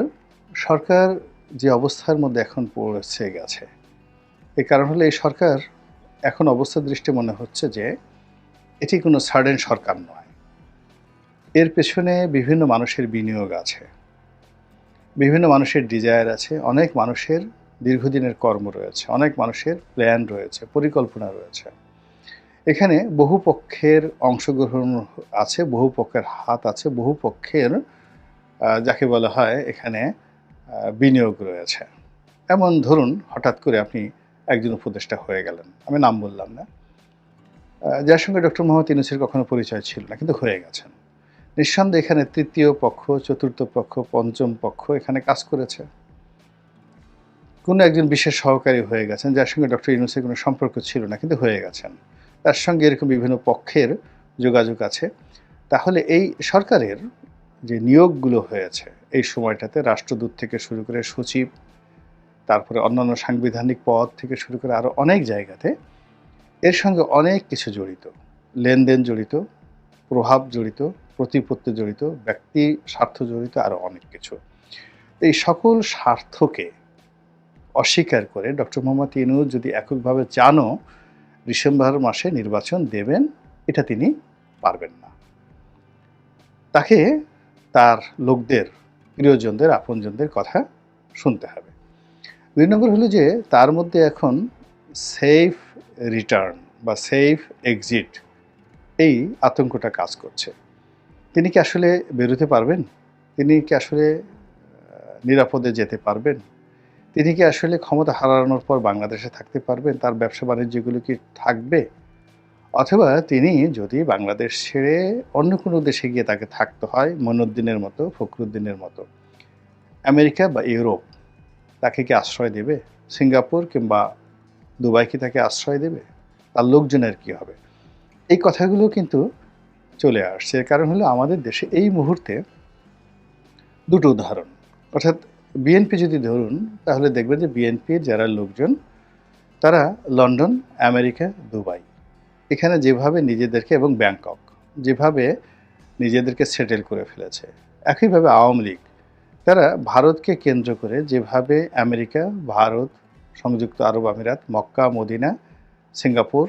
সরকার যে অবস্থার মধ্যে এখন পৌঁছে গেছে, এই কারণ হলো এই সরকার এখন অবস্থার দৃষ্টি মনে হচ্ছে যে এটি কোনো সাডেন সরকার নয়, এর পেছনে বিভিন্ন মানুষের বিনিয়োগ আছে, বিভিন্ন মানুষের ডিজায়ার আছে, অনেক মানুষের দীর্ঘদিনের কর্ম রয়েছে, অনেক মানুষের প্ল্যান রয়েছে, পরিকল্পনা রয়েছে। এখানে বহু পক্ষের অংশগ্রহণ আছে, বহু পক্ষের হাত আছে, বহু পক্ষের যাকে বলা হয় এখানে বিনিয়োগ রয়েছে। এমন ধরুন হঠাৎ করে আপনি একজন উপদেষ্টা হয়ে গেলেন, আমি নাম বললাম না, যার সঙ্গে ডক্টর মোহাম্মদ ইউনূসের কখনো পরিচয় ছিল না, কিন্তু হয়ে গেছেন। নিঃসন্দেহে এখানে তৃতীয় পক্ষ, চতুর্থ পক্ষ, পঞ্চম পক্ষ এখানে কাজ করেছে। কোনো একজন বিশেষ সহকারী হয়ে গেছেন, যার সঙ্গে ডক্টর ইউনূসের কোনো সম্পর্ক ছিল না, কিন্তু হয়ে গেছেন। তার সঙ্গে এরকম বিভিন্ন পক্ষের যোগাযোগ আছে। তাহলে এই সরকারের যে নিয়োগগুলো হয়েছে এই সময়টাতে, রাষ্ট্রদূত থেকে শুরু করে সচিব, তারপরে অন্যান্য সাংবিধানিক পদ থেকে শুরু করে আরও অনেক জায়গাতে এর সঙ্গে অনেক কিছু জড়িত, লেনদেন জড়িত, প্রভাব জড়িত, প্রতিপত্তি জড়িত, ব্যক্তি স্বার্থ জড়িত, আরও অনেক কিছু। এই সকল স্বার্থকে অস্বীকার করে ডক্টর মোহাম্মদ ইউনূস যদি এককভাবে চানও ডিসেম্বর মাসে নির্বাচন দেবেন, এটা তিনি পারবেন না। তাকে তার লোকদের, প্রিয়জনদের, আপনজনদের কথা শুনতে হবে। ২ নম্বর হলো যে তার মধ্যে এখন সেফ রিটার্ন বা সেফ এক্সিট এই আতঙ্কটা কাজ করছে। তিনি কি আসলে বেরোতে পারবেন? তিনি কি আসলে নিরাপদে যেতে পারবেন? তিনি কি আসলে ক্ষমতা হারানোর পর বাংলাদেশে থাকতে পারবেন? তার ব্যবসা বাণিজ্যগুলো কি থাকবে? অথবা তিনি যদি বাংলাদেশ ছেড়ে অন্য কোনো দেশে গিয়ে তাকে থাকতে হয়, মঈনুদ্দিনের মতো, ফখরুদ্দিনের মতো, আমেরিকা বা ইউরোপ তাকে কি আশ্রয় দেবে? সিঙ্গাপুর কিংবা দুবাই কি তাকে আশ্রয় দেবে? তার লোকজনের কি হবে? এই কথাগুলো কিন্তু চলে আসছে। এর কারণ হলো আমাদের দেশে এই মুহূর্তে দুটো উদাহরণ, অর্থাৎ বিএনপি যদি ধরুন, তাহলে দেখবেন যে বিএনপির যারা লোকজন তারা লন্ডন, আমেরিকা, দুবাই এখানে যেভাবে নিজেদেরকে, এবং ব্যাংকক যেভাবে নিজেদেরকে সেটেল করে ফেলেছে, একইভাবে আওয়ামী লীগ তারা ভারতকে কেন্দ্র করে যেভাবে আমেরিকা, ভারত, সংযুক্ত আরব আমিরাত, মক্কা, মদিনা, সিঙ্গাপুর,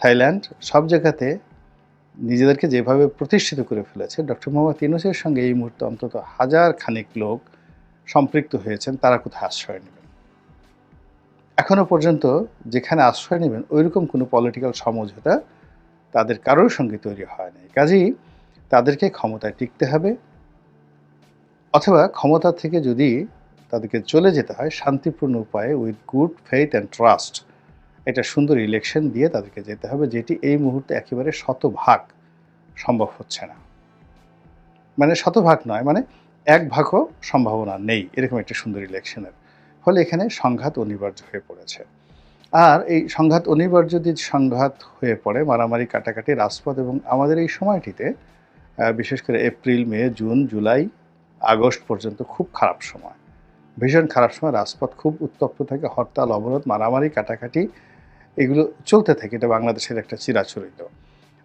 থাইল্যান্ড সব জায়গাতে নিজেদেরকে যেভাবে প্রতিষ্ঠিত করে ফেলেছে, ডক্টর মোহাম্মদ ইউনূসের সঙ্গে এই মুহূর্তে অন্তত হাজার খানেক লোক সম্পৃক্ত হয়েছেন। তারা কোথায় আশ্রয় নেবেন? এখনও পর্যন্ত যেখানে আশ্রয় নেবেন ওইরকম কোনো পলিটিক্যাল সমঝোতা তাদের কারোর সঙ্গে তৈরি হয় নাই। কাজেই তাদেরকে ক্ষমতায় টিকতে হবে, অথবা ক্ষমতা থেকে যদি তাদেরকে চলে যেতে হয় শান্তিপূর্ণ উপায়ে, with good faith and trust, এটা সুন্দর ইলেকশন দিয়ে তাদেরকে যেতে হবে, যেটি এই মুহূর্তে একেবারে শতভাগ সম্ভব হচ্ছে না। মানে শতভাগ নয়, মানে 1 ভাগও সম্ভাবনা নেই এরকম একটা সুন্দর ইলেকশনের। ফলে এখানে সংঘাত অনিবার্য হয়ে পড়েছে। আর এই সংঘাত অনিবার্য যদি সংঘাত হয়ে পড়ে, মারামারি, কাটাকাটি, রাজপথ, এবং আমাদের এই সময়টিতে বিশেষ করে এপ্রিল, মে, জুন, জুলাই, আগস্ট পর্যন্ত খুব খারাপ সময়, ভীষণ খারাপ সময়, রাজপথ খুব উত্তপ্ত থাকে, হরতাল, অবরোধ, মারামারি, কাটাকাটি এগুলো চলতে থাকে। এটা বাংলাদেশের একটা চিরাচরিত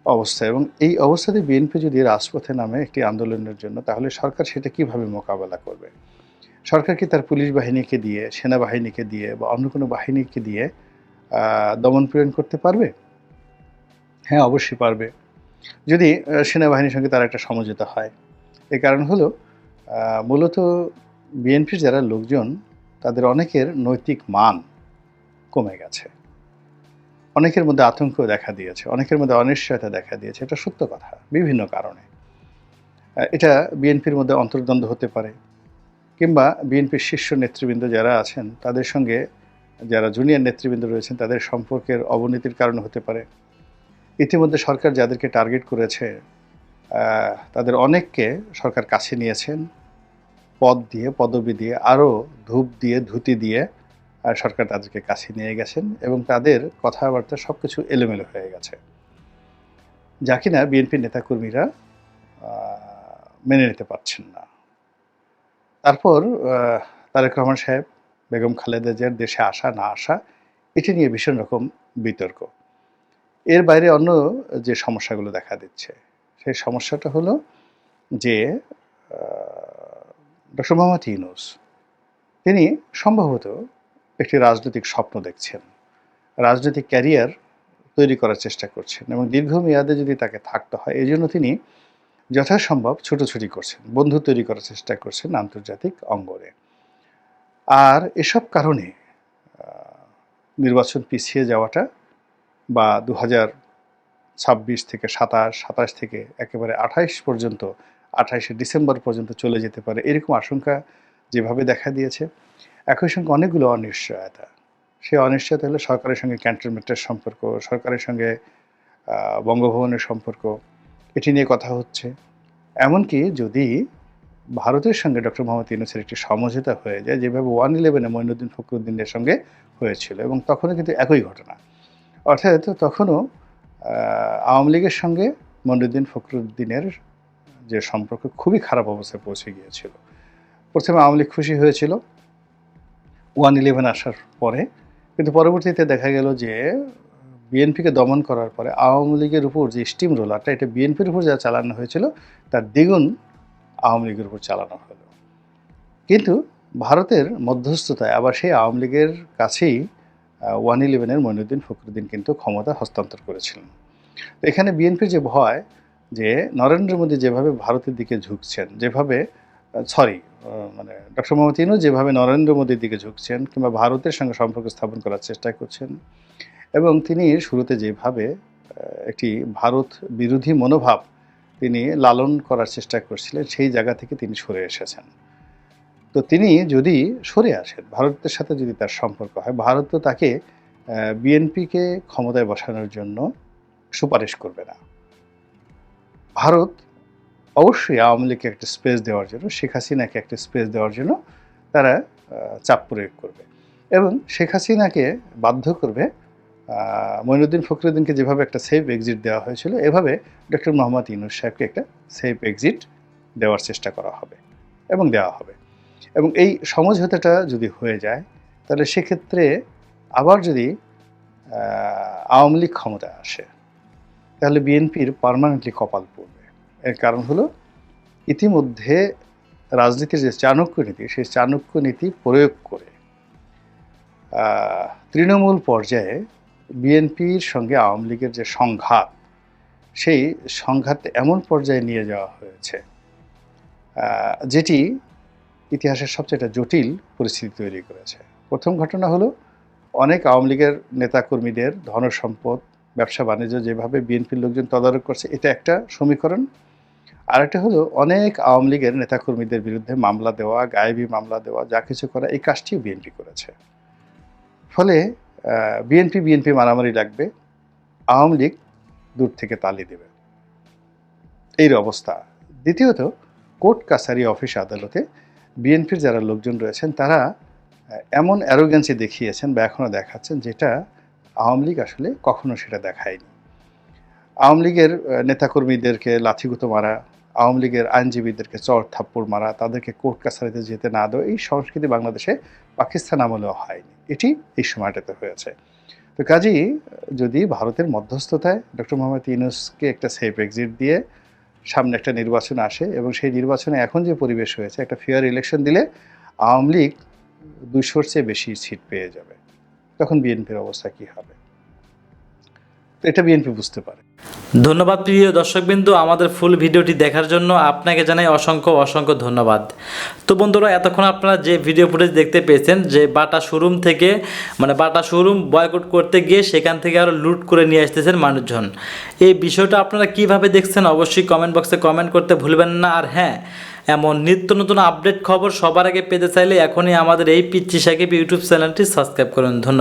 অবস্থা। এবং এই অবস্থাতে বিএনপি যদি রাজপথে নামে একটি আন্দোলনের জন্য, তাহলে সরকার সেটা কিভাবে মোকাবেলা করবে? সরকার কি তার পুলিশ বাহিনীকে দিয়ে, সেনাবাহিনীকে দিয়ে বা অন্য কোনো বাহিনীকে দিয়ে দমন পীড়ন করতে পারবে? হ্যাঁ, অবশ্যই পারবে, যদি সেনাবাহিনীর সঙ্গে তার একটা সমঝোতা হয়। এর কারণ হলো মূলত বিএনপির যারা লোকজন তাদের অনেকের নৈতিক মান কমে গেছে, অনেকের মধ্যে আতঙ্ক দেখা দিয়েছে, অনেকের মধ্যে অনিশ্চয়তা দেখা দিয়েছে। এটা সত্য কথা, বিভিন্ন কারণে। এটা বিএনপির মধ্যে অন্তর্দ্বন্দ্ব হতে পারে, কিংবা বিএনপির শীর্ষ নেতৃবৃন্দ যারা আছেন তাদের সঙ্গে যারা জুনিয়র নেতৃবৃন্দ রয়েছেন তাদের সম্পর্কের অবনতির কারণে হতে পারে। ইতিমধ্যে সরকার যাদেরকে টার্গেট করেছে তাদের অনেককে সরকার কাছে নিয়েছেন, পদ দিয়ে, পদবি দিয়ে, আরও ধূপ দিয়ে, ধুতি দিয়ে সরকার তাদেরকে কাছে নিয়ে গেছেন এবং তাদের কথাবার্তা সব কিছু এলোমেলো হয়ে গেছে, যা কিনা বিএনপির নেতাকর্মীরা মেনে নিতে পারছেন না। তারপর তারেক রহমান সাহেব, বেগম খালেদা জিয়ার দেশে আসা না আসা, এটি নিয়ে ভীষণ রকম বিতর্ক। এর বাইরে অন্য যে সমস্যাগুলো দেখা দিচ্ছে, সেই সমস্যাটা হলো যে ডক্টর মোহাম্মদ ইউনূস তিনি সম্ভবত একটি রাজনৈতিক স্বপ্ন দেখছেন, রাজনৈতিক ক্যারিয়ার তৈরি করার চেষ্টা করছেন এবং দীর্ঘমেয়াদে যদি তাকে থাকতে হয় এই জন্য তিনি যথাসম্ভব ছুটোছুটি করছেন, বন্ধু তৈরি করার চেষ্টা করছেন আন্তর্জাতিক অঙ্গনে। আর এসব কারণে নির্বাচন পিছিয়ে যাওয়াটা বা 2026 থেকে 27 থেকে একেবারে 28 পর্যন্ত, 28শে ডিসেম্বর পর্যন্ত চলে যেতে পারে, এরকম আশঙ্কা যেভাবে দেখা দিয়েছে। একই সঙ্গে অনেকগুলো অনিশ্চয়তা। সেই অনিশ্চয়তা হলো সরকারের সঙ্গে ক্যান্টনমেন্টের সম্পর্ক, সরকারের সঙ্গে বঙ্গভবনের সম্পর্ক, এটি নিয়ে কথা হচ্ছে। এমনকি যদি ভারতের সঙ্গে ডক্টর মোহাম্মদ ইউনূসের একটি সমঝোতা হয়ে যায়, যেভাবে 111-এ মঈনুদ্দিন ফখরুদ্দিনের সঙ্গে হয়েছিল, এবং তখনও কিন্তু একই ঘটনা, অর্থাৎ তখনও আওয়ামী লীগের সঙ্গে মঈনুদ্দিন ফখরুদ্দিনের যে সম্পর্ক খুবই খারাপ অবস্থায় পৌঁছে গিয়েছিল। প্রথমে আওয়ামী লীগ খুশি হয়েছিল 111 আসার পরে, কিন্তু পরবর্তীতে দেখা গেল যে বিএনপিকে দমন করার পরে আওয়ামী লীগের উপর যে স্টিম রোলারটা, এটা বিএনপির উপর যা চালানো হয়েছিল তার দ্বিগুণ আওয়ামী লীগের উপর চালানো হলো। কিন্তু ভারতের মধ্যস্থতায় আবার সেই আওয়ামী লীগের কাছেই 111-এর মঈনুদ্দিন ফখরুদ্দিন কিন্তু ক্ষমতা হস্তান্তর করেছিলেন। তো এখানে বিএনপির যে ভয় যে নরেন্দ্র মোদী যেভাবে ভারতের দিকে ঝুঁকছেন, যেভাবে মানে ডক্টর মোহাম্মদ ইউনূস যেভাবে নরেন্দ্র মোদীর দিকে ঝুঁকছেন কিংবা ভারতের সঙ্গে সম্পর্ক স্থাপন করার চেষ্টা করছেন, এবং তিনি শুরুতে যেভাবে একটি ভারত বিরোধী মনোভাব তিনি লালন করার চেষ্টা করছিলেন, সেই জায়গা থেকে তিনি সরে এসেছেন। তো তিনি যদি সরে আসেন, ভারতের সাথে যদি তার সম্পর্ক হয়, ভারত তো তাকে বিএনপিকে ক্ষমতায় বসানোর জন্য সুপারিশ করবে না। ভারত অবশ্যই আওয়ামী লীগকে একটা স্পেস দেওয়ার জন্য, শেখ হাসিনাকে একটা স্পেস দেওয়ার জন্য তারা চাপ প্রয়োগ করবে এবং শেখ হাসিনাকে বাধ্য করবে মঈনুদ্দিন ফখরুদ্দিনকে যেভাবে একটা সেফ এক্সিট দেওয়া হয়েছিল, এভাবে ডক্টর মোহাম্মদ ইউনূস সাহেবকে একটা সেফ এক্সিট দেওয়ার চেষ্টা করা হবে এবং দেওয়া হবে। এবং এই সমঝোতাটা যদি হয়ে যায়, তাহলে সেক্ষেত্রে আবার যদি আওয়ামী লীগ ক্ষমতায় আসে, তাহলে বিএনপির পার্মানেন্টলি কপাল পড়বে। এর কারণ হলো ইতিমধ্যে রাজনীতির যে চাণক্য নীতি, সেই চাণক্য নীতি প্রয়োগ করে তৃণমূল পর্যায়ে বিএনপির সঙ্গে আওয়ামী লীগের যে সংঘাত, সেই সংঘাত এমন পর্যায়ে নিয়ে যাওয়া হয়েছে যেটি ইতিহাসের সবচেয়ে জটিল পরিস্থিতি তৈরি করেছে। প্রথম ঘটনা হলো অনেক আওয়ামী লীগের নেতাকর্মীদের ধনসম্পদ, ব্যবসা বাণিজ্য যেভাবে বিএনপির লোকজন তদারক করছে, এটা একটা সমীকরণ। আরেকটা হলো অনেক আওয়ামী লীগের নেতাকর্মীদের বিরুদ্ধে মামলা দেওয়া, গায়েবী মামলা দেওয়া, যা কিছু করা, এই কাজটিও বিএনপি করেছে। ফলে বিএনপি মারামারি লাগবে, আওয়ামী লীগ দূর থেকে তালি দেবে, এই অবস্থা। দ্বিতীয়ত, কোর্ট কাছারি অফিস আদালতে বিএনপির যারা লোকজন রয়েছেন, তারা এমন অ্যারোগেন্সি দেখিয়েছেন বা এখনও দেখাচ্ছেন, যেটা আওয়ামী লীগ আসলে কখনো সেটা দেখায়নি। আওয়ামী লীগের নেতাকর্মীদেরকে লাথিগুঁতো মারা, আওয়ামী লীগের আইনজীবীদেরকে চড় থাপ্পড় মারা, তাদেরকে কোর্ট কাছারিতে যেতে না দেওয়া, এই সংস্কৃতি বাংলাদেশে পাকিস্তান আমলেও হয়নি, এটি এই সময়টাতে হয়েছে। তো কাজেই যদি ভারতের মধ্যস্থতায় ডক্টর মোহাম্মদ ইউনূসকে একটা সেফ এক্সিট দিয়ে সামনে একটা নির্বাচন আসে, এবং সেই নির্বাচনে এখন যে পরিবেশ হয়েছে, একটা ফেয়ার ইলেকশন দিলে আওয়ামী লীগ 200-র চেয়ে বেশি সিট পেয়ে যাবে, তখন বিএনপির অবস্থা কী হবে, তো এটা বিএনপি বুঝতে পারে। ধন্যবাদ প্রিয় দর্শকবৃন্দ, আমাদের ফুল ভিডিওটি দেখার জন্য আপনাকে জানাই অসংখ্য ধন্যবাদ। তো বন্ধুরা, এতক্ষণ আপনারা যে ভিডিও ফুটেজ দেখতে পেয়েছেন, যে বাটা শোরুম থেকে বাটা শোরুম বয়কট করতে গিয়ে সেখান থেকে আরও লুট করে নিয়ে আসতেছেন মানুষজন, এই বিষয়টা আপনারা কিভাবে দেখছেন অবশ্যই কমেন্ট বক্সে কমেন্ট করতে ভুলবেন না। আর হ্যাঁ, এমন নিত্য নতুন আপডেট খবর সবার আগে পেতে চাইলে এখনই আমাদের এই পিচ্চি সাকিব ইউটিউব চ্যানেলটি সাবস্ক্রাইব করুন। ধন্যবাদ।